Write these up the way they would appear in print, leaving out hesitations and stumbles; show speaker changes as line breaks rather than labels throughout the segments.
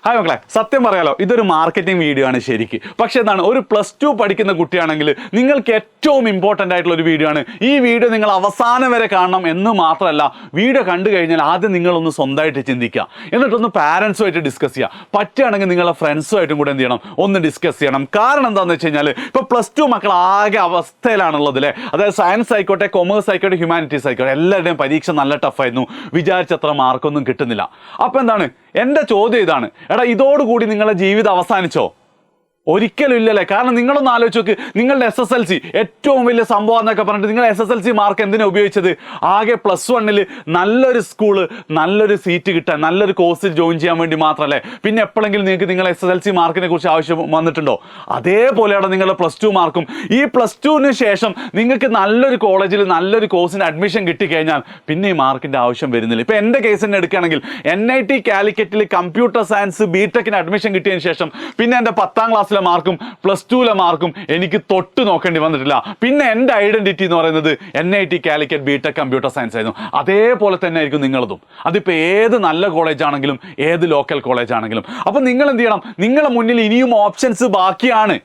Hi മക്കളെ, സത്യം പറയാലോ ഇതൊരു മാർക്കറ്റിംഗ് വീഡിയോ ആണ് ശരിക്ക്. പക്ഷേ എന്താണ്, ഒരു +2 പഠിക്കുന്ന കുട്ടിയാണെങ്കിൽ നിങ്ങൾക്ക് ഏറ്റവും ഇമ്പോർട്ടൻ്റ് ആയിട്ടുള്ള ഒരു വീഡിയോ ആണ്. ഈ വീഡിയോ നിങ്ങൾ അവസാനം വരെ കാണണം എന്ന് മാത്രമല്ല, വീഡിയോ കണ്ടു കഴിഞ്ഞാൽ ആദ്യം നിങ്ങളൊന്ന് സ്വന്തമായിട്ട് ചിന്തിക്കുക, എന്നിട്ടൊന്ന് പാരൻസുമായിട്ട് ഡിസ്കസ് ചെയ്യുക. പറ്റുകയാണെങ്കിൽ നിങ്ങളെ ഫ്രണ്ട്സുമായിട്ടും കൂടെ എന്ത് ചെയ്യണം, ഒന്ന് ഡിസ്കസ് ചെയ്യണം. കാരണം എന്താണെന്ന് വെച്ച് കഴിഞ്ഞാൽ ഇപ്പോൾ +2 മക്കൾ ആകെ അവസ്ഥയിലാണുള്ളത് അല്ലേ. അതായത് സയൻസ് ആയിക്കോട്ടെ, കൊമേഴ്സ് ആയിക്കോട്ടെ, ഹ്യൂമാനിറ്റീസ് ആയിക്കോട്ടെ, എല്ലാവരുടെയും പരീക്ഷ നല്ല ടഫായിരുന്നു, വിചാരിച്ചത്ര മാർക്കൊന്നും കിട്ടുന്നില്ല. അപ്പോൾ എന്താണ് എൻ്റെ ചോദ്യം ഇതാണ്, എടാ ഇതോടുകൂടി നിങ്ങളുടെ ജീവിതം അവസാനിച്ചോ? ഒരിക്കലും ഇല്ലല്ലേ. കാരണം നിങ്ങളൊന്ന് ആലോചിച്ച് നോക്ക്, നിങ്ങളുടെ SSLC ഏറ്റവും വലിയ സംഭവം എന്നൊക്കെ പറഞ്ഞിട്ട് നിങ്ങൾ SSLC മാർക്ക് എന്തിനാണ് ഉപയോഗിച്ചത്? ആകെ +1 നല്ലൊരു സ്കൂള്, നല്ലൊരു സീറ്റ് കിട്ടാൻ, നല്ലൊരു കോഴ്സിൽ ജോയിൻ ചെയ്യാൻ വേണ്ടി മാത്രമല്ലേ. പിന്നെ എപ്പോഴെങ്കിലും നിങ്ങൾക്ക് നിങ്ങളുടെ SSLC മാർക്കിനെ കുറിച്ച് ആവശ്യം വന്നിട്ടുണ്ടോ? അതേപോലെയാണ് നിങ്ങളുടെ +2 മാർക്കും. ഈ +2ന് ശേഷം നിങ്ങൾക്ക് നല്ലൊരു കോളേജിൽ നല്ലൊരു കോഴ്സിന് അഡ്മിഷൻ കിട്ടിക്കഴിഞ്ഞാൽ പിന്നെ ഈ മാർക്കിൻ്റെ ആവശ്യം വരുന്നില്ല. ഇപ്പോൾ എൻ്റെ കേസ് തന്നെ എടുക്കുകയാണെങ്കിൽ NIT കാലിക്കറ്റിൽ കമ്പ്യൂട്ടർ സയൻസ് BTechന് അഡ്മിഷൻ കിട്ടിയതിന് ശേഷം പിന്നെ എൻ്റെ 10ാം ക്ലാസ്സിലെ മാർക്കും +2 മാർക്കും എനിക്ക് തൊട്ട് നോക്കേണ്ടി വന്നിട്ടില്ല. പിന്നെ എൻ്റെ ഐഡന്റിറ്റി എന്ന് പറയുന്നത് NIT Calicut BTech computer science ആയിരുന്നു. അതേപോലെ തന്നെ ആയിരിക്കും നിങ്ങളതും. അതിപ്പോൾ ഏത് നല്ല കോളേജ് ആണെങ്കിലും ഏത് ലോക്കൽ കോളേജ് ആണെങ്കിലും. അപ്പോൾ നിങ്ങൾ എന്ത് ചെയ്യണം, നിങ്ങളുടെ മുന്നിൽ ഇനിയും ഓപ്ഷൻസ് ബാക്കിയാണ്.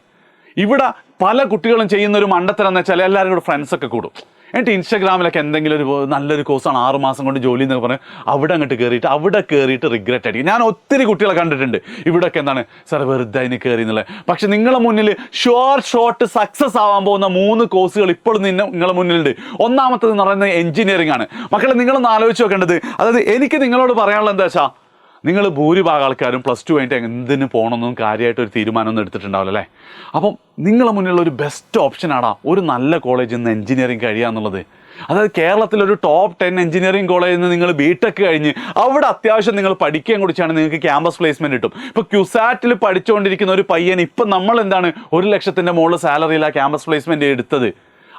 ഇവിടെ പല കുട്ടികളും ചെയ്യുന്ന ഒരു മണ്ടത്തരം എന്ന് വെച്ചാൽ എല്ലാവരും കൂടെ ഫ്രണ്ട്സൊക്കെ കൂടും, എന്നിട്ട് ഇൻസ്റ്റാഗ്രാമിലൊക്കെ എന്തെങ്കിലും ഒരു നല്ലൊരു കോഴ്സാണ് 6 മാസം കൊണ്ട് ജോലി എന്നൊക്കെ പറഞ്ഞ് അവിടെ കയറിയിട്ട് റിഗ്രറ്റ് അടിക്കും. ഞാൻ ഒത്തിരി കുട്ടികളെ കണ്ടിട്ടുണ്ട് ഇവിടെയൊക്കെ എന്താണ് സാർ വെറുതെ അതിന് കയറി എന്നുള്ളത്. പക്ഷെ നിങ്ങളുടെ മുന്നിൽ ഷോർട്ട് സക്സസ് ആവാൻ പോകുന്ന 3 കോഴ്സുകൾ ഇപ്പോഴും നിങ്ങളുടെ മുന്നിലുണ്ട്. ഒന്നാമത്തത് എന്ന് പറയുന്നത് എഞ്ചിനീയറിംഗ് ആണ്. മക്കളെ നിങ്ങളൊന്ന് ആലോചിച്ച് നോക്കേണ്ടത്, അതായത് എനിക്ക് നിങ്ങളോട് പറയാനുള്ളത് എന്താ വെച്ചാൽ, നിങ്ങൾ ഭൂരിഭാഗം ആൾക്കാരും +2 കഴിഞ്ഞിട്ട് എന്തിനു പോകണമെന്നും കാര്യമായിട്ട് ഒരു തീരുമാനമൊന്നും എടുത്തിട്ടുണ്ടാവില്ല അല്ലേ. അപ്പം നിങ്ങളുടെ മുന്നിലുള്ള ഒരു ബെസ്റ്റ് ഓപ്ഷനാണ് ഒരു നല്ല കോളേജിൽ നിന്ന് എഞ്ചിനീയറിംഗ് കഴിയുക എന്നുള്ളത്. അതായത് കേരളത്തിലൊരു ടോപ്പ് 10 എഞ്ചിനീയറിംഗ് കോളേജിൽ നിന്ന് നിങ്ങൾ BTech കഴിഞ്ഞ് അവിടെ അത്യാവശ്യം നിങ്ങൾ പഠിക്കുകയും കുടിച്ചാണ് നിങ്ങൾക്ക് ക്യാമ്പസ് പ്ലേസ്മെൻറ്റ് കിട്ടും. ഇപ്പോൾ ക്യുസാറ്റിൽ പഠിച്ചുകൊണ്ടിരിക്കുന്ന ഒരു പയ്യൻ ഇപ്പം നമ്മൾ എന്താണ് 1 ലക്ഷത്തിൻ്റെ മുകളിൽ സാലറിയിൽ ആ ക്യാമ്പസ് പ്ലേസ്മെൻറ്റ് എടുത്തത്.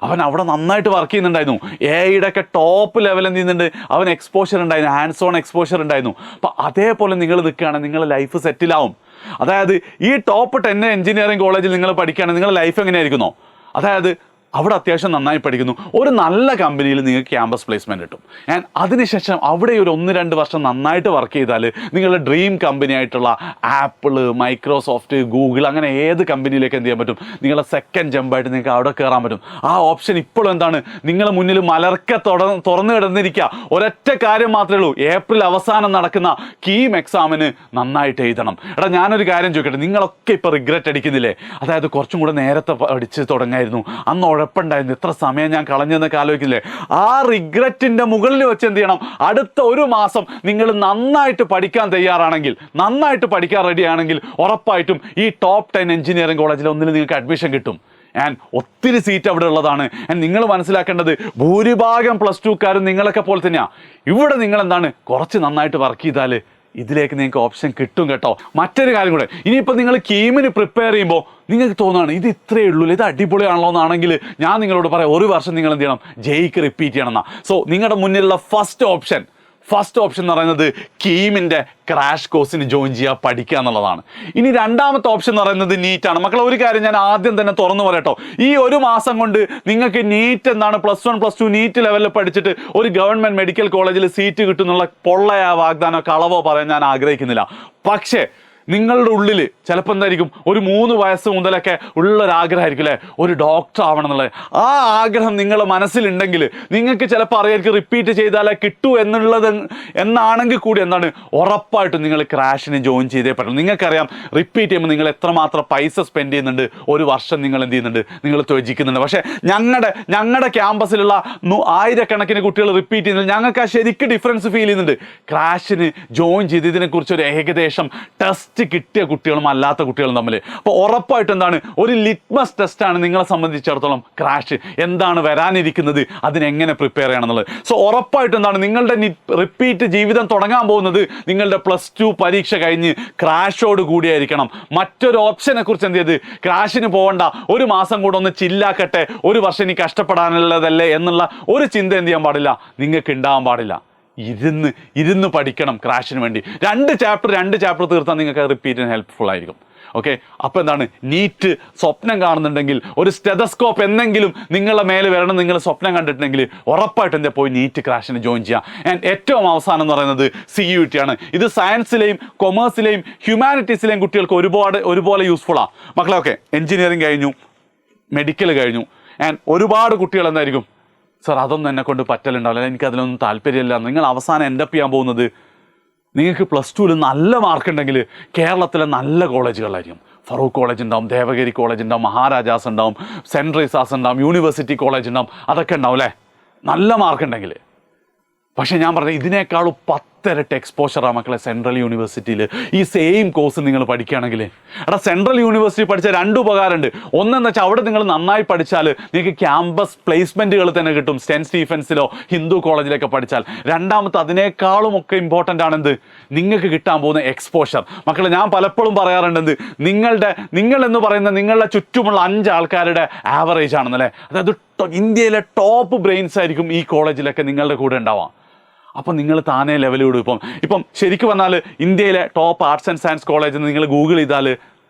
അവൻ അവിടെ നന്നായിട്ട് വർക്ക് ചെയ്യുന്നുണ്ടായിരുന്നു. AIയുടെ ഒക്കെ ടോപ്പ് ലെവൽ എന്ത് ചെയ്യുന്നുണ്ട്, അവൻ എക്സ്പോഷർ ഉണ്ടായിരുന്നു, ഹാൻഡ്സ് ഓൺ എക്സ്പോഷർ ഉണ്ടായിരുന്നു. അപ്പോൾ അതേപോലെ നിങ്ങൾ നിൽക്കുകയാണെങ്കിൽ നിങ്ങളുടെ ലൈഫ് സെറ്റിലാവും. അതായത് ഈ ടോപ്പ് 10 എഞ്ചിനീയറിംഗ് കോളേജിൽ നിങ്ങൾ പഠിക്കുകയാണെങ്കിൽ നിങ്ങളുടെ ലൈഫ് എങ്ങനെയായിരിക്കുന്നോ, അതായത് അവിടെ അത്യാവശ്യം നന്നായി പഠിക്കുന്നു, ഒരു നല്ല കമ്പനിയിൽ നിങ്ങൾക്ക് ക്യാമ്പസ് പ്ലേസ്മെൻറ്റ് കിട്ടും. ആൻഡ് അതിനുശേഷം അവിടെ ഒരു 1-2 വർഷം നന്നായിട്ട് വർക്ക് ചെയ്താൽ നിങ്ങളുടെ ഡ്രീം കമ്പനി ആയിട്ടുള്ള ആപ്പിൾ, മൈക്രോസോഫ്റ്റ്, ഗൂഗിൾ അങ്ങനെ ഏത് കമ്പനിയിലേക്ക് എന്ത് ചെയ്യാൻ പറ്റും, നിങ്ങളുടെ സെക്കൻഡ് ജമ്പായിട്ട് നിങ്ങൾക്ക് അവിടെ കയറാൻ പറ്റും. ആ ഓപ്ഷൻ ഇപ്പോഴും എന്താണ് നിങ്ങളുടെ മുന്നിൽ മലർക്കെ തുറന്നു കിടന്നിരിക്കുക. ഒരൊറ്റ കാര്യം മാത്രമേ ഉള്ളൂ, ഏപ്രിൽ അവസാനം നടക്കുന്ന കീം എക്സാമിന് നന്നായിട്ട് എഴുതണം. എടാ ഞാനൊരു കാര്യം ചോദിക്കട്ടെ, നിങ്ങളൊക്കെ ഇപ്പോൾ റിഗ്രറ്റ് അടിക്കുന്നില്ലേ? അതായത് കുറച്ചും കൂടെ നേരത്തെ പഠിച്ച് തുടങ്ങായിരുന്നു, അന്ന് ഉഴപ്പുണ്ടായിരുന്നു, എത്ര സമയം ഞാൻ കളഞ്ഞെന്നൊക്കെ ആലോചിക്കില്ലേ? ആ റിഗ്രറ്റിൻ്റെ മുകളിൽ വെച്ച് എന്ത് ചെയ്യണം, അടുത്ത 1 മാസം നിങ്ങൾ നന്നായിട്ട് പഠിക്കാൻ തയ്യാറാണെങ്കിൽ, നന്നായിട്ട് പഠിക്കാൻ റെഡിയാണെങ്കിൽ ഉറപ്പായിട്ടും ഈ ടോപ്പ് 10 എഞ്ചിനീയറിംഗ് കോളേജിൽ ഒന്നിൽ നിങ്ങൾക്ക് അഡ്മിഷൻ കിട്ടും. ആൻഡ് ഒത്തിരി സീറ്റ് അവിടെ ഉള്ളതാണ്. ആൻഡ് നിങ്ങൾ മനസ്സിലാക്കേണ്ടത്, ഭൂരിഭാഗം +2കാരും നിങ്ങളൊക്കെ പോലെ തന്നെയാണ്. ഇവിടെ നിങ്ങൾ എന്താണ് കുറച്ച് നന്നായിട്ട് വർക്ക് ചെയ്താൽ ഇതിലേക്ക് നിങ്ങൾക്ക് ഓപ്ഷൻ കിട്ടും കേട്ടോ. മറ്റൊരു കാര്യം കൂടെ, ഇനിയിപ്പോൾ നിങ്ങൾ കീമിന് പ്രിപ്പയർ ചെയ്യുമ്പോൾ നിങ്ങൾക്ക് തോന്നുകയാണ് ഇത് ഇത്രയേ ഉള്ളൂ, ഇത് അടിപൊളിയാണല്ലോ എന്നാണെങ്കിൽ ഞാൻ നിങ്ങളോട് പറയാം, 1 വർഷം നിങ്ങൾ എന്ത് ചെയ്യണം, ജെയ്ക്ക് റിപ്പീറ്റ് ചെയ്യണം എന്നാ. സോ നിങ്ങളുടെ മുന്നിലുള്ള ഫസ്റ്റ് ഓപ്ഷൻ എന്ന് പറയുന്നത് കീമിൻ്റെ ക്രാഷ് കോഴ്സിന് ജോയിൻ ചെയ്യുക, പഠിക്കുക എന്നുള്ളതാണ്. ഇനി രണ്ടാമത്തെ ഓപ്ഷൻ എന്ന് പറയുന്നത് നീറ്റാണ്. മക്കളെ ഒരു കാര്യം ഞാൻ ആദ്യം തന്നെ തുറന്നു പറയട്ടോ, ഈ 1 മാസം കൊണ്ട് നിങ്ങൾക്ക് നീറ്റ് എന്താണ്, +1 +2 നീറ്റ് ലെവലിൽ പഠിച്ചിട്ട് ഒരു ഗവൺമെൻറ് മെഡിക്കൽ കോളേജിൽ സീറ്റ് കിട്ടുന്നുള്ള പൊള്ളയ വാഗ്ദാനോ കളവോ പറയാൻ ഞാൻ ആഗ്രഹിക്കുന്നില്ല. പക്ഷേ നിങ്ങളുടെ ഉള്ളിൽ ചിലപ്പോൾ എന്തായിരിക്കും, ഒരു 3 വയസ്സ് മുതലൊക്കെ ഉള്ളൊരാഗ്രഹമായിരിക്കും അല്ലേ, ഒരു ഡോക്ടർ ആവണം എന്നുള്ളത്. ആ ആഗ്രഹം നിങ്ങളുടെ മനസ്സിലുണ്ടെങ്കിൽ നിങ്ങൾക്ക് ചിലപ്പോൾ അറിയായിരിക്കും റിപ്പീറ്റ് ചെയ്താലേ കിട്ടൂ എന്നാണെങ്കിൽ കൂടി എന്താണ് ഉറപ്പായിട്ടും നിങ്ങൾ ക്രാഷിന് ജോയിൻ ചെയ്തേ പറ്റും. നിങ്ങൾക്കറിയാം റിപ്പീറ്റ് ചെയ്യുമ്പോൾ നിങ്ങൾ എത്രമാത്രം പൈസ സ്പെൻഡ് ചെയ്യുന്നുണ്ട്, 1 വർഷം നിങ്ങൾ എന്ത് ചെയ്യുന്നുണ്ട്, നിങ്ങൾ ത്യജിക്കുന്നുണ്ട്. പക്ഷേ ഞങ്ങളുടെ ക്യാമ്പസിലുള്ള 1000കണക്കിന് കുട്ടികൾ റിപ്പീറ്റ് ചെയ്യുന്നത് ഞങ്ങൾക്ക് ആ ശരിക്കും ഡിഫറൻസ് ഫീൽ ചെയ്യുന്നുണ്ട്. ക്രാഷിന് ജോയിൻ ചെയ്ത് ഇതിനെക്കുറിച്ച് ഒരു ഏകദേശം ടെസ്റ്റ് കിട്ടിയ കുട്ടികളും അല്ലാത്ത കുട്ടികളും തമ്മിൽ. അപ്പോൾ ഉറപ്പായിട്ട് എന്താണ്, ഒരു ലിറ്റ്മസ് ടെസ്റ്റാണ് നിങ്ങളെ സംബന്ധിച്ചിടത്തോളം ക്രാഷ്. എന്താണ് വരാനിരിക്കുന്നത്, അതിനെങ്ങനെ പ്രിപ്പയർ ചെയ്യണം എന്നുള്ളത്. സോ ഉറപ്പായിട്ട് എന്താണ് നിങ്ങളുടെ റിപ്പീറ്റ് ജീവിതം തുടങ്ങാൻ പോകുന്നത് നിങ്ങളുടെ +2 പരീക്ഷ കഴിഞ്ഞ് ക്രാഷോട് കൂടിയായിരിക്കണം. മറ്റൊരു ഓപ്ഷനെ കുറിച്ച് എന്ത് ചെയ്ത്, ക്രാഷിന് പോകണ്ട, 1 മാസം കൂടെ ഒന്ന് ചില്ലാക്കട്ടെ, 1 വർഷം ഇനി കഷ്ടപ്പെടാനുള്ളതല്ലേ എന്നുള്ള ഒരു ചിന്ത എന്ത് ചെയ്യാൻ പാടില്ല, നിങ്ങൾക്ക് ഉണ്ടാവാൻ പാടില്ല. ഇരുന്ന് പഠിക്കണം ക്രാഷിന് വേണ്ടി. 2 ചാപ്റ്റർ തീർത്താൽ നിങ്ങൾക്ക് റിപ്പീറ്റിന് ഹെൽപ്ഫുൾ ആയിരിക്കും. ഓക്കെ, അപ്പോൾ എന്താണ്, നീറ്റ് സ്വപ്നം കാണുന്നുണ്ടെങ്കിൽ ഒരു സ്റ്റെതസ്കോപ്പ് എന്നെങ്കിലും നിങ്ങളുടെ മേലെ വരണം നിങ്ങൾ സ്വപ്നം കണ്ടിട്ടുണ്ടെങ്കിൽ ഉറപ്പായിട്ടും എന്താ പോയി നീറ്റ് ക്രാഷിന് ജോയിൻ ചെയ്യാം. ആൻഡ് ഏറ്റവും അവസാനം എന്ന് പറയുന്നത് CUET ആണ്. ഇത് സയൻസിലെയും കൊമേഴ്സിലെയും ഹ്യൂമാനിറ്റീസിലെയും കുട്ടികൾക്ക് ഒരുപോലെ യൂസ്ഫുള്ളാണ്. മക്കളെ ഓക്കെ, എഞ്ചിനീയറിംഗ് കഴിഞ്ഞു, മെഡിക്കൽ കഴിഞ്ഞു, ആൻഡ് ഒരുപാട് കുട്ടികൾ എന്തായിരിക്കും, സർ അതൊന്നും എന്നെ കൊണ്ട് പറ്റലുണ്ടാവില്ല, എനിക്കതിലൊന്നും താല്പര്യമില്ല. നിങ്ങൾ അവസാനം എൻഡപ്പ് ചെയ്യാൻ പോകുന്നത്, നിങ്ങൾക്ക് +2 നല്ല മാർക്ക് ഉണ്ടെങ്കിൽ കേരളത്തിലെ നല്ല കോളേജുകളായിരിക്കും. ഫറൂഖ് കോളേജ് ഉണ്ടാവും, ദേവഗിരി കോളേജ് ഉണ്ടാവും, മഹാരാജാസ് ഉണ്ടാവും, സെൻറ്റ് റീസാസ് ഉണ്ടാവും, യൂണിവേഴ്സിറ്റി കോളേജ് ഉണ്ടാവും, അതൊക്കെ ഉണ്ടാവും അല്ലേ, നല്ല മാർക്ക് ഉണ്ടെങ്കിൽ. പക്ഷേ ഞാൻ പറഞ്ഞത് ഇതിനേക്കാളും 10 ഇരട്ടി എക്സ്പോഷറാണ് മക്കളെ സെൻട്രൽ യൂണിവേഴ്സിറ്റിയിൽ ഈ സെയിം കോഴ്സ് നിങ്ങൾ പഠിക്കുകയാണെങ്കിൽ. എടാ സെൻട്രൽ യൂണിവേഴ്സിറ്റി പഠിച്ച 2 ഉപകാരമുണ്ട്. ഒന്നെന്ന് വെച്ചാൽ അവിടെ നിങ്ങൾ നന്നായി പഠിച്ചാൽ നിങ്ങൾക്ക് ക്യാമ്പസ് പ്ലേസ്മെൻറ്റുകൾ തന്നെ കിട്ടും, സെൻറ്റ് സ്റ്റീഫൻസിലോ ഹിന്ദു കോളേജിലൊക്കെ പഠിച്ചാൽ. രണ്ടാമത്തെ അതിനേക്കാളും ഒക്കെ ഇമ്പോർട്ടൻ്റ് ആണെന്ത്, നിങ്ങൾക്ക് കിട്ടാൻ പോകുന്ന എക്സ്പോഷർ. മക്കളെ ഞാൻ പലപ്പോഴും പറയാറുണ്ടെന്ത്, നിങ്ങളെന്ന് പറയുന്ന നിങ്ങളുടെ ചുറ്റുമുള്ള 5 ആൾക്കാരുടെ ആവറേജ് ആണെന്നല്ലേ. അതായത് ഇന്ത്യയിലെ ടോപ്പ് ബ്രെയിൻസ് ആയിരിക്കും ഈ കോളേജിലൊക്കെ നിങ്ങളുടെ കൂടെ ഉണ്ടാവാം. അപ്പം നിങ്ങൾ താനേ ലെവൽ വിടും. ഇപ്പം ശരിക്കും പറഞ്ഞാൽ ഇന്ത്യയിലെ top arts and science college നിങ്ങൾ ഗൂഗിൾ ചെയ്താൽ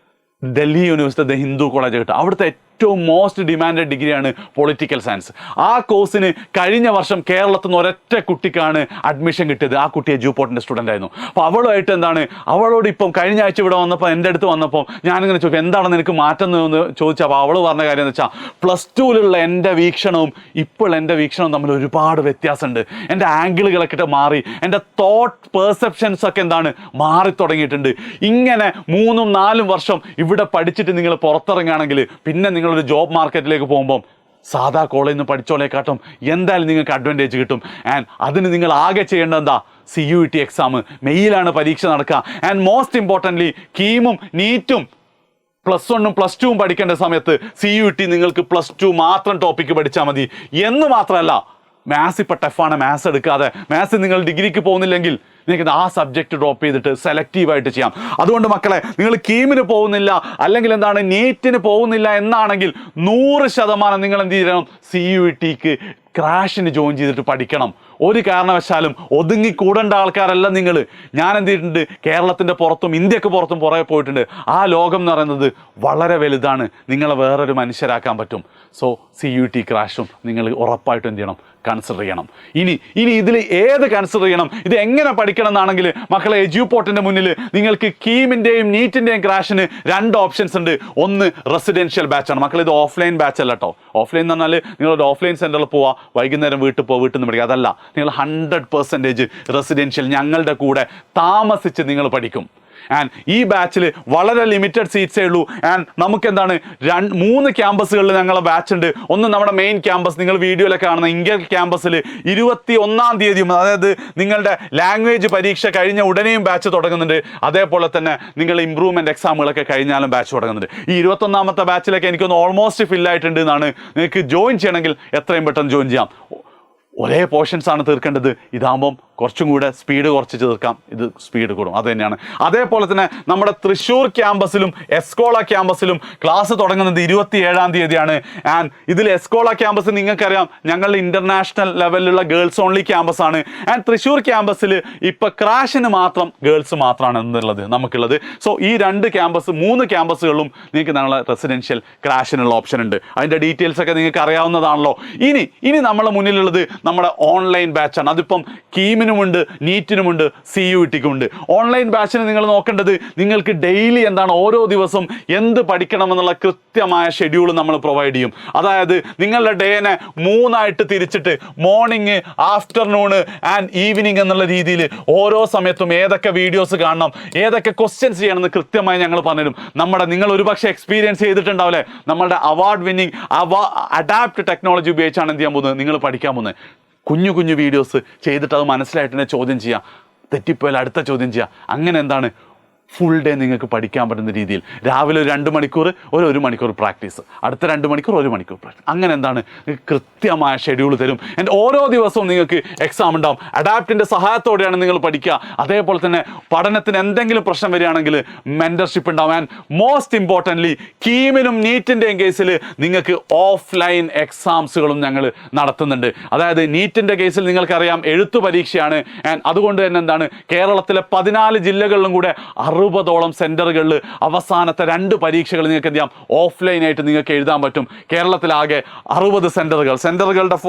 ഡൽഹി യൂണിവേഴ്സിറ്റി ഹിന്ദു കോളേജ് കിട്ടും. അവിടുത്തെ ഏറ്റവും മോസ്റ്റ് ഡിമാൻഡഡ് ഡിഗ്രിയാണ് പൊളിറ്റിക്കൽ സയൻസ്. ആ കോഴ്സിന് കഴിഞ്ഞ വർഷം കേരളത്തിൽ നിന്ന് ഒരൊറ്റ കുട്ടിക്കാണ് അഡ്മിഷൻ കിട്ടിയത്. ആ കുട്ടി എജുപോർട്ടിൻ്റെ സ്റ്റുഡൻ്റ് ആയിരുന്നു. അപ്പോൾ അവളുമായിട്ട് എന്താണ്, അവളോട് ഇപ്പം കഴിഞ്ഞ ആഴ്ച ഇവിടെ വന്നപ്പോൾ എൻ്റെ അടുത്ത് വന്നപ്പോൾ ഞാനിങ്ങനെ ചോദിക്കും എന്താണ് നിനക്ക് മാറ്റം എന്ന് ചോദിച്ചപ്പോൾ അവൾ പറഞ്ഞ കാര്യം എന്ന് വെച്ചാൽ +2 എൻ്റെ വീക്ഷണവും ഇപ്പോൾ എൻ്റെ വീക്ഷണവും തമ്മിൽ ഒരുപാട് വ്യത്യാസമുണ്ട്. എൻ്റെ ആംഗിളുകളൊക്കെ മാറി, എൻ്റെ തോട്ട് പെർസെപ്ഷൻസ് ഒക്കെ എന്താണ് മാറി തുടങ്ങിയിട്ടുണ്ട്. ഇങ്ങനെ 3-4 വർഷം ഇവിടെ പഠിച്ചിട്ട് നിങ്ങൾ പുറത്തിറങ്ങുകയാണെങ്കിൽ പിന്നെ നിങ്ങളൊരു ജോബ് മാർക്കറ്റിലേക്ക് പോകുമ്പം സാധാ കോളേജിൽ നിന്ന് പഠിച്ചോളേക്കാട്ടും എന്തായാലും നിങ്ങൾക്ക് അഡ്വാൻറ്റേജ് കിട്ടും. ആൻഡ് അതിന് നിങ്ങൾ ആകെ ചെയ്യേണ്ടത് എന്താ, CUET എക്സാം മെയ്യിലാണ് പരീക്ഷ നടക്കുക. ആൻഡ് മോസ്റ്റ് ഇമ്പോർട്ടൻ്റ്ലി കീമും നീറ്റും +1ഉം +2ഉം പഠിക്കേണ്ട സമയത്ത് CUET നിങ്ങൾക്ക് +2 മാത്രം ടോപ്പിക്ക് പഠിച്ചാൽ മതി എന്ന് മാത്രമല്ല, മാത്സ് ഇപ്പോൾ ടഫാണ്, മാത്സ് എടുക്കാതെ മാത്സ് നിങ്ങൾ ഡിഗ്രിക്ക് പോകുന്നില്ലെങ്കിൽ നിങ്ങൾക്ക് ആ സബ്ജക്റ്റ് ഡ്രോപ്പ് ചെയ്തിട്ട് സെലക്റ്റീവായിട്ട് ചെയ്യാം. അതുകൊണ്ട് മക്കളെ നിങ്ങൾ കീമിന് പോകുന്നില്ല അല്ലെങ്കിൽ എന്താണ് നീറ്റിന് പോകുന്നില്ല എന്നാണെങ്കിൽ 100% നിങ്ങൾ എന്ത് ചെയ്യണം, CUETക്ക് ക്രാഷിന് ജോയിൻ ചെയ്തിട്ട് പഠിക്കണം. ഒരു കാരണവശാലും ഒതുങ്ങിക്കൂടേണ്ട ആൾക്കാരല്ല നിങ്ങൾ. ഞാൻ എന്ത് ചെയ്തിട്ടുണ്ട്, കേരളത്തിൻ്റെ പുറത്തും ഇന്ത്യക്ക് പുറത്തും പുറകെ പോയിട്ടുണ്ട്. ആ ലോകം എന്ന് പറയുന്നത് വളരെ വലുതാണ്, നിങ്ങളെ വേറൊരു മനുഷ്യരാക്കാൻ പറ്റും. സോ CUET ക്രാഷും നിങ്ങൾ ഉറപ്പായിട്ടും എന്ത് ചെയ്യണം, കൺസിഡർ ചെയ്യണം. ഇനി ഇതിൽ ഏത് കൺസിഡർ ചെയ്യണം, ഇത് എങ്ങനെ പഠിക്കണം എന്നാണെങ്കിൽ മക്കളെ എജുപോർട്ടിൻ്റെ മുന്നിൽ നിങ്ങൾക്ക് കീമിൻ്റെയും നീറ്റിൻ്റെയും ക്രാഷിന് 2 ഓപ്ഷൻസ് ഉണ്ട്. ഒന്ന് റെസിഡൻഷ്യൽ ബാച്ചാണ് മക്കളെ, ഇത് ഓഫ്ലൈൻ ബാച്ച് അല്ല കേട്ടോ. ഓഫ്ലൈൻ എന്ന് പറഞ്ഞാൽ നിങ്ങളൊരു ഓഫ്ലൈൻ സെൻറ്ററിൽ പോവുക, വൈകുന്നേരം വീട്ടിൽ നിന്ന് പഠിക്കുക, അതല്ല. നിങ്ങൾ 100% റെസിഡൻഷ്യൽ ഞങ്ങളുടെ കൂടെ താമസിച്ച് നിങ്ങൾ പഠിക്കും. ആൻഡ് ഈ ബാച്ചിൽ വളരെ ലിമിറ്റഡ് സീറ്റ്സേ ഉള്ളൂ. ആൻഡ് നമുക്ക് എന്താണ് 3 ക്യാമ്പസുകളിൽ ഞങ്ങളെ ബാച്ച് ഉണ്ട്. ഒന്ന് നമ്മുടെ മെയിൻ ക്യാമ്പസ്, നിങ്ങൾ വീഡിയോയിലൊക്കെ കാണുന്ന ഇന്ത്യ ക്യാമ്പസിൽ 21-ാം തീയതിയും, അതായത് നിങ്ങളുടെ ലാംഗ്വേജ് പരീക്ഷ കഴിഞ്ഞ ഉടനെയും ബാച്ച് തുടങ്ങുന്നുണ്ട്. അതേപോലെ തന്നെ നിങ്ങൾ ഇമ്പ്രൂവ്മെൻറ്റ് എക്സാമുകളൊക്കെ കഴിഞ്ഞാലും ബാച്ച് തുടങ്ങുന്നുണ്ട്. ഈ 21ാമത്തെ ബാച്ചിലൊക്കെ എനിക്കൊന്ന് ഓൾമോസ്റ്റ് ഫില്ലായിട്ടുണ്ട് എന്നാണ്. നിങ്ങൾക്ക് ജോയിൻ ചെയ്യണമെങ്കിൽ എത്രയും പെട്ടെന്ന് ജോയിൻ ചെയ്യാം. ഒരേ പോർഷൻസ് ആണ് തീർക്കേണ്ടത്. ഇതാകുമ്പം കുറച്ചും കൂടെ സ്പീഡ് കുറച്ച് തീർക്കാം, ഇത് സ്പീഡ് കൂടും, അത് തന്നെയാണ്. അതേപോലെ തന്നെ നമ്മുടെ തൃശ്ശൂർ ക്യാമ്പസിലും എസ്കോള ക്യാമ്പസിലും ക്ലാസ് തുടങ്ങുന്നത് 27-ാം തീയതിയാണ്. ആൻഡ് ഇതിൽ എസ്കോള ക്യാമ്പസ് നിങ്ങൾക്കറിയാം ഞങ്ങളുടെ ഇൻ്റർനാഷണൽ ലെവലിലുള്ള ഗേൾസ് ഓൺലി ക്യാമ്പസാണ്. ആൻഡ് തൃശ്ശൂർ ക്യാമ്പസിൽ ഇപ്പോൾ ക്രാഷിന് മാത്രം ഗേൾസ് മാത്രമാണ് എന്നുള്ളത് നമുക്കുള്ളത്. സോ ഈ 3 ക്യാമ്പസുകളിലും നിങ്ങൾക്ക് ഞങ്ങളെ റെസിഡൻഷ്യൽ ക്രാഷിനുള്ള ഓപ്ഷൻ ഉണ്ട്. അതിൻ്റെ ഡീറ്റെയിൽസ് ഒക്കെ നിങ്ങൾക്ക് അറിയാവുന്നതാണല്ലോ. ഇനി നമ്മളെ മുന്നിലുള്ളത് നമ്മുടെ ഓൺലൈൻ ബാച്ചാണ്. അതിപ്പം കീമിനുമുണ്ട്, നീറ്റിനുമുണ്ട്, CUETക്കുമുണ്ട്. ഓൺലൈൻ ബാച്ചിന് നിങ്ങൾ നോക്കേണ്ടത് നിങ്ങൾക്ക് ഡെയിലി എന്താണ്, ഓരോ ദിവസം എന്ത് പഠിക്കണമെന്നുള്ള കൃത്യമായ ഷെഡ്യൂൾ നമ്മൾ പ്രൊവൈഡ് ചെയ്യും. അതായത് നിങ്ങളുടെ ഡേനെ 3ആയിട്ട് തിരിച്ചിട്ട് മോർണിംഗ്, ആഫ്റ്റർനൂണ് ആൻഡ് ഈവനിങ് എന്നുള്ള രീതിയിൽ ഓരോ സമയത്തും ഏതൊക്കെ വീഡിയോസ് കാണണം, ഏതൊക്കെ ക്വസ്റ്റ്യൻസ് ചെയ്യണമെന്ന് കൃത്യമായി ഞങ്ങൾ പറഞ്ഞുതരും. നിങ്ങൾ ഒരുപക്ഷെ എക്സ്പീരിയൻസ് ചെയ്തിട്ടുണ്ടാവില്ലേ, നമ്മളുടെ അവാർഡ് വിന്നിങ് അഡാപ്റ്റ് ടെക്നോളജി ഉപയോഗിച്ചാണ് എന്ത് ചെയ്യാൻ പോകുന്നത്, നിങ്ങൾ പഠിക്കാൻ പോകുന്നത്. കുഞ്ഞു വീഡിയോസ് ചെയ്തിട്ട് അത് മനസ്സിലായിട്ട് തന്നെ ചോദ്യം ചെയ്യുക, തെറ്റിപ്പോയാൽ അടുത്ത ചോദ്യം ചെയ്യുക. അങ്ങനെ എന്താണ് ഫുൾ ഡേ നിങ്ങൾക്ക് പഠിക്കാൻ പറ്റുന്ന രീതിയിൽ രാവിലെ 2 മണിക്കൂർ 1 മണിക്കൂർ പ്രാക്ടീസ്, അടുത്ത 2 മണിക്കൂർ 1 മണിക്കൂർ പ്രാക്ടീസ്, അങ്ങനെ എന്താണ് കൃത്യമായ ഷെഡ്യൂൾ തരും. ആൻഡ് ഓരോ ദിവസവും നിങ്ങൾക്ക് എക്സാം ഉണ്ടാവും. അഡാപ്റ്റിൻ്റെ സഹായത്തോടെയാണ് നിങ്ങൾ പഠിക്കുക. അതേപോലെ തന്നെ പഠനത്തിന് എന്തെങ്കിലും പ്രശ്നം വരികയാണെങ്കിൽ മെൻറ്റർഷിപ്പ് ഉണ്ടാവും. ആൻഡ് മോസ്റ്റ് ഇമ്പോർട്ടൻ്റ്ലി കീമിനും നീറ്റിൻ്റെയും കേസിൽ നിങ്ങൾക്ക് ഓഫ്ലൈൻ എക്സാംസുകളും ഞങ്ങൾ നടത്തുന്നുണ്ട്. അതായത് നീറ്റിൻ്റെ കേസിൽ നിങ്ങൾക്കറിയാം എഴുത്തു പരീക്ഷയാണ്. ആൻഡ് അതുകൊണ്ട് തന്നെ എന്താണ് കേരളത്തിലെ 14 ജില്ലകളിലും കൂടെ 60ഓളം സെൻറ്ററുകളിൽ അവസാനത്തെ 2 പരീക്ഷകൾ നിങ്ങൾക്ക് എന്ത് ചെയ്യാം, ഓഫ്ലൈനായിട്ട് നിങ്ങൾക്ക് എഴുതാൻ പറ്റും. കേരളത്തിലാകെ 60 സെൻറ്ററുകളുടെ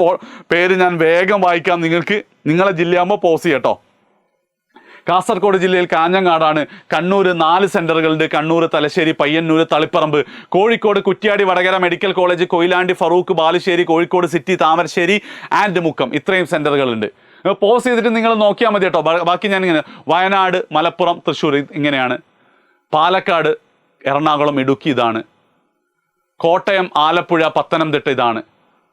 പേര് ഞാൻ വേഗം വായിക്കാം. നിങ്ങൾക്ക് നിങ്ങളെ ജില്ലയാകുമ്പോൾ പോസ് ചെയ്യട്ടോ. കാസർഗോഡ് ജില്ലയിൽ കാഞ്ഞങ്ങാടാണ്. കണ്ണൂർ 4 സെൻറ്ററുകളുണ്ട്. Kannur, Thalassery, Payyanur, Taliparamba. Kozhikode Kuttiadi, Vadakara medical college, Koyilandy, Feroke, Balussery, Kozhikode city, Thamarassery and Mukkam. ഇത്രയും സെൻറ്ററുകളുണ്ട്. പോസ് ചെയ്തിട്ട് നിങ്ങൾ നോക്കിയാൽ മതി കേട്ടോ. ബാക്കി ഞാനിങ്ങനെ വയനാട്, മലപ്പുറം, തൃശ്ശൂർ ഇങ്ങനെയാണ്. പാലക്കാട്, എറണാകുളം, ഇടുക്കി ഇതാണ്. കോട്ടയം, ആലപ്പുഴ, പത്തനംതിട്ട ഇതാണ്.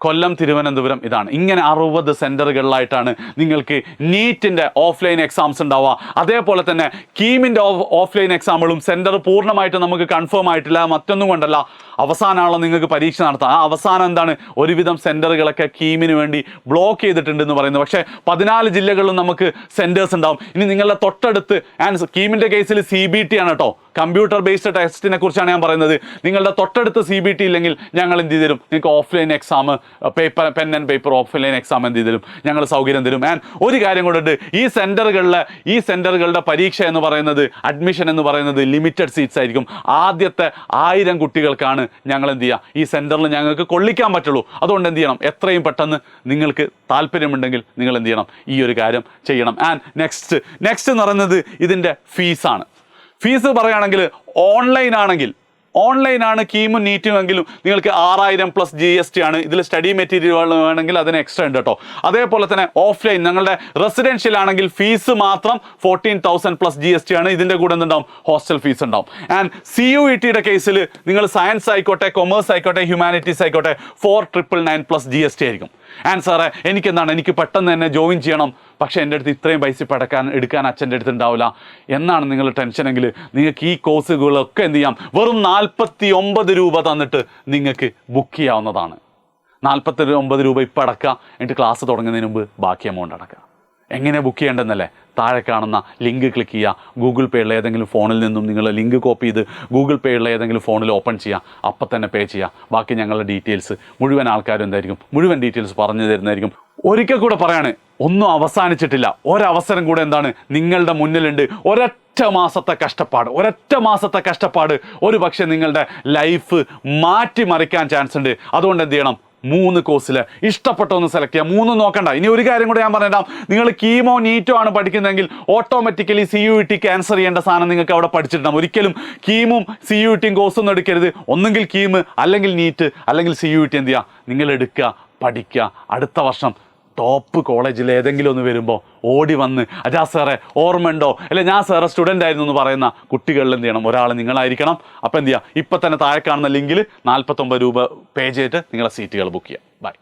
കൊല്ലം, തിരുവനന്തപുരം ഇതാണ്. ഇങ്ങനെ 60 സെൻറ്ററുകളിലായിട്ടാണ് നിങ്ങൾക്ക് നീറ്റിൻ്റെ ഓഫ്ലൈൻ എക്സാംസ് ഉണ്ടാവുക. അതേപോലെ തന്നെ കീമിൻ്റെ ഓഫ്ലൈൻ എക്സാമുകളും സെൻറ്റർ പൂർണ്ണമായിട്ട് നമുക്ക് കൺഫേം ആയിട്ടില്ല, മറ്റൊന്നും കൊണ്ടല്ല, അവസാനമാണല്ലോ നിങ്ങൾക്ക് പരീക്ഷ നടത്താം. ആ അവസാനം എന്താണ്, ഒരുവിധം സെൻറ്ററുകളൊക്കെ കീമിന് വേണ്ടി ബ്ലോക്ക് ചെയ്തിട്ടുണ്ട് എന്ന് പറയുന്നത്. പക്ഷേ 14 ജില്ലകളിലും നമുക്ക് സെൻറ്റേഴ്സ് ഉണ്ടാവും. ഇനി നിങ്ങളുടെ തൊട്ടടുത്ത് കീമിൻ്റെ കേസിൽ CBT ആണ് കേട്ടോ, കമ്പ്യൂട്ടർ ബേസ്ഡ് ടെസ്റ്റിനെ കുറിച്ചാണ് ഞാൻ പറയുന്നത്. നിങ്ങളുടെ തൊട്ടടുത്ത് CBT ഇല്ലെങ്കിൽ ഞങ്ങൾ എന്ത് ചെയ്തു തരും, നിങ്ങൾക്ക് offline exam, pen and paper offline exam എന്ത് ചെയ്തു തരും, ഞങ്ങൾ സൗകര്യം തരും. ആൻഡ് ഒരു കാര്യം കൊണ്ടുണ്ട്, ഈ സെൻറ്ററുകളുടെ പരീക്ഷ എന്ന് പറയുന്നത്, അഡ്മിഷൻ എന്ന് പറയുന്നത് ലിമിറ്റഡ് സീറ്റ്സ് ആയിരിക്കും. ആദ്യത്തെ 1000 കുട്ടികൾക്കാണ് ഞങ്ങൾ എന്ത് ചെയ്യുക, ഈ സെൻറ്ററിൽ ഞങ്ങൾക്ക് കൊള്ളിക്കാൻ പറ്റുള്ളൂ. അതുകൊണ്ട് എന്ത് ചെയ്യണം, എത്രയും പെട്ടെന്ന് നിങ്ങൾക്ക് താല്പര്യമുണ്ടെങ്കിൽ നിങ്ങൾ എന്ത് ചെയ്യണം, ഈ ഒരു കാര്യം ചെയ്യണം. ആൻഡ് നെക്സ്റ്റ് എന്ന് പറയുന്നത് ഇതിൻ്റെ ഫീസാണ്. ഫീസ് പറയുകയാണെങ്കിൽ ഓൺലൈനാണ് കീമും നീറ്റും എങ്കിലും നിങ്ങൾക്ക് 6000 പ്ലസ് GST ആണ്. ഇതിൽ സ്റ്റഡി മെറ്റീരിയൽ വേണമെങ്കിൽ അതിന് എക്സ്ട്രാ ഉണ്ട് കേട്ടോ. അതേപോലെ തന്നെ ഓഫ്ലൈൻ ഞങ്ങളുടെ റെസിഡൻഷ്യൽ ആണെങ്കിൽ ഫീസ് മാത്രം 14,000 പ്ലസ് GST ആണ്. ഇതിൻ്റെ കൂടെ എന്തുണ്ടാവും, ഹോസ്റ്റൽ ഫീസ് ഉണ്ടാവും. ആൻഡ് CUETയുടെ കേസിൽ നിങ്ങൾ സയൻസ് ആയിക്കോട്ടെ, കൊമേഴ്സ് ആയിക്കോട്ടെ, ഹ്യൂമാനിറ്റീസ് ആയിക്കോട്ടെ 4999 പ്ലസ് GST ആയിരിക്കും. ആൻഡ് സാറേ എനിക്ക് പെട്ടെന്ന് തന്നെ ജോയിൻ ചെയ്യണം, പക്ഷേ എൻ്റെ അടുത്ത് ഇത്രയും പൈസ എടുക്കാൻ അച്ഛൻ്റെ അടുത്ത് ഉണ്ടാവില്ല എന്നാണ് നിങ്ങൾ ടെൻഷനെങ്കിൽ നിങ്ങൾക്ക് ഈ കോഴ്സുകളൊക്കെ എന്ത് ചെയ്യാം, വെറും 49 രൂപ തന്നിട്ട് നിങ്ങൾക്ക് ബുക്ക് ചെയ്യാവുന്നതാണ്. 49 രൂപ ഇപ്പം അടക്കുക, എന്നിട്ട് ക്ലാസ് തുടങ്ങുന്നതിന് മുമ്പ് ബാക്കി എമൗണ്ട് അടക്കുക. എങ്ങനെ ബുക്ക് ചെയ്യേണ്ടതെന്നല്ലേ, താഴെ കാണുന്ന ലിങ്ക് ക്ലിക്ക് ചെയ്യുക. ഗൂഗിൾ പേയുള്ള ഏതെങ്കിലും ഫോണിൽ നിന്നും നിങ്ങൾ ലിങ്ക് കോപ്പി ചെയ്ത് ഗൂഗിൾ പേയുള്ള ഏതെങ്കിലും ഫോണിൽ ഓപ്പൺ ചെയ്യുക, അപ്പം തന്നെ പേ ചെയ്യുക. ബാക്കി ഞങ്ങളുടെ ഡീറ്റെയിൽസ് മുഴുവൻ ആൾക്കാരും എന്തായിരിക്കും, മുഴുവൻ ഡീറ്റെയിൽസ് പറഞ്ഞു തരുന്നതായിരിക്കും. ഒരിക്കൽ കൂടെ പറയാണ്, ഒന്നും അവസാനിച്ചിട്ടില്ല. ഒരവസരം കൂടെ എന്താണ് നിങ്ങളുടെ മുന്നിലുണ്ട്. ഒരൊറ്റ മാസത്തെ കഷ്ടപ്പാട് ഒരു പക്ഷേ നിങ്ങളുടെ ലൈഫ് മാറ്റിമറിക്കാൻ ചാൻസ് ഉണ്ട്. അതുകൊണ്ട് എന്ത് ചെയ്യണം, 3 കോഴ്സിൽ ഇഷ്ടപ്പെട്ട ഒന്ന് സെലക്ട് ചെയ്യുക. 3 നോക്കണ്ട. ഇനി ഒരു കാര്യം കൂടെ ഞാൻ പറഞ്ഞിടാം, നിങ്ങൾ കീമോ നീറ്റോ ആണ് പഠിക്കുന്നതെങ്കിൽ ഓട്ടോമാറ്റിക്കലി CUET ക്യാൻസൽ ചെയ്യേണ്ട സാധനം നിങ്ങൾക്ക് അവിടെ പഠിച്ചിട്ടുണ്ടാകും. ഒരിക്കലും കീമും CUETയും കോഴ്സൊന്നും എടുക്കരുത്. ഒന്നെങ്കിൽ കീം, അല്ലെങ്കിൽ നീറ്റ്, അല്ലെങ്കിൽ CUET എന്ത് ചെയ്യുക, നിങ്ങൾ എടുക്കുക, പഠിക്കുക. അടുത്ത വർഷം ടോപ്പ് കോളേജിൽ ഏതെങ്കിലും ഒന്ന് വരുമ്പോൾ ഓടി വന്ന് അജാ സാറേ ഓർമ്മയുണ്ടോ, അല്ലെ ഞാൻ സാറേ സ്റ്റുഡൻ്റ് ആയിരുന്നു എന്ന് പറയുന്ന കുട്ടികളിൽ എന്ത് ചെയ്യണം, ഒരാൾ നിങ്ങളായിരിക്കണം. അപ്പോൾ എന്ത് ചെയ്യുക, ഇപ്പം തന്നെ താഴെ കാണുന്ന ലിങ്കിൽ 49 രൂപ പേ ചെയ്തിട്ട് നിങ്ങളെ സീറ്റുകൾ ബുക്ക് ചെയ്യുക. ബൈ.